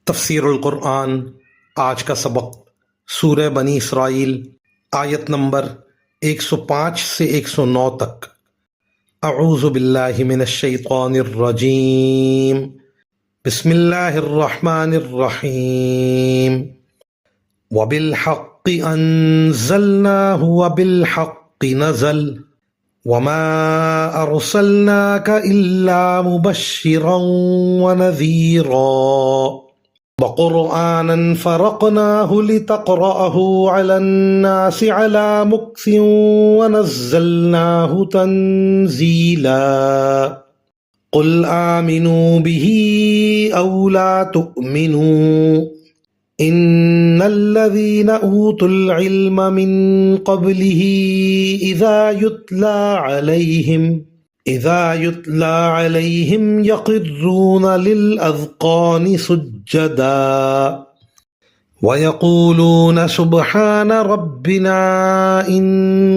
تفسیر القرآن آج کا سبق سورہ بنی اسرائیل آیت نمبر 105 سے 109 تک۔ اعوذ باللہ من الشیطان الرجیم، بسم اللہ الرحمن الرحیم۔ وبالحق انزلناہ وبالحق نزل وما ارسلناک الا مبشرا ونذیرا وقرآنا فرقناه لتقرأه على الناس على مكث ونزلناه تنزيلا قل آمنوا به أو لا تؤمنوا إن الذين أوتوا العلم من قبله إذا يتلى عليهم يخرون للأذقان سجدا ويقولون سبحان ربنا إن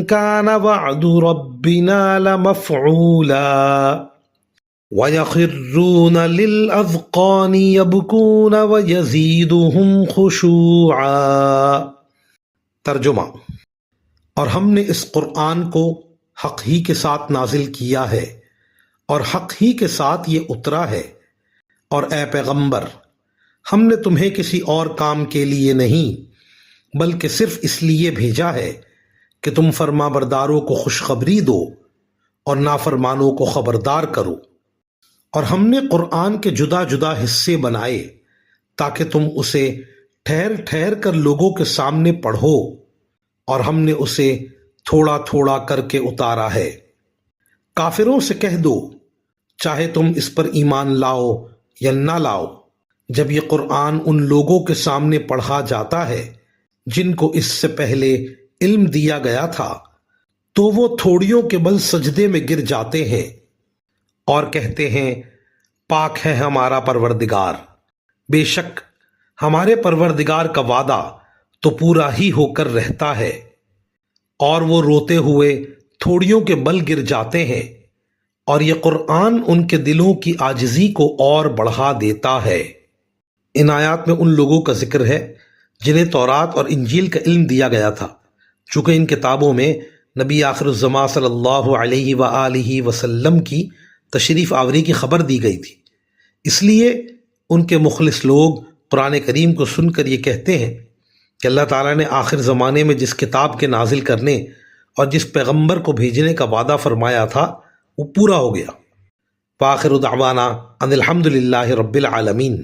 كان وعد ربنا لمفعولا ويخرون للأذقان يبكون ويزيدهم خشوعا۔ ترجمہ: اور ہم نے اس قرآن کو حق ہی کے ساتھ نازل کیا ہے اور حق ہی کے ساتھ یہ اترا ہے، اور اے پیغمبر، ہم نے تمہیں کسی اور کام کے لیے نہیں بلکہ صرف اس لیے بھیجا ہے کہ تم فرما برداروں کو خوشخبری دو اور نافرمانوں کو خبردار کرو۔ اور ہم نے قرآن کے جدا جدا حصے بنائے تاکہ تم اسے ٹھہر ٹھہر کر لوگوں کے سامنے پڑھو، اور ہم نے اسے تھوڑا تھوڑا کر کے اتارا ہے۔ کافروں سے کہہ دو، چاہے تم اس پر ایمان لاؤ یا نہ لاؤ، جب یہ قرآن ان لوگوں کے سامنے پڑھا جاتا ہے جن کو اس سے پہلے علم دیا گیا تھا، تو وہ تھوڑیوں کے بل سجدے میں گر جاتے ہیں اور کہتے ہیں، پاک ہے ہمارا پروردگار، بے شک ہمارے پروردگار کا وعدہ تو پورا ہی ہو کر رہتا ہے۔ اور وہ روتے ہوئے تھوڑیوں کے بل گر جاتے ہیں، اور یہ قرآن ان کے دلوں کی عاجزی کو اور بڑھا دیتا ہے۔ ان آیات میں ان لوگوں کا ذکر ہے جنہیں تورات اور انجیل کا علم دیا گیا تھا، چونکہ ان کتابوں میں نبی آخر الزماں صلی اللہ علیہ وآلہ وسلم کی تشریف آوری کی خبر دی گئی تھی، اس لیے ان کے مخلص لوگ قرآن کریم کو سن کر یہ کہتے ہیں کہ اللہ تعالیٰ نے آخر زمانے میں جس کتاب کے نازل کرنے اور جس پیغمبر کو بھیجنے کا وعدہ فرمایا تھا وہ پورا ہو گیا۔ وآخر دعوانا ان الحمد للہ رب العالمین۔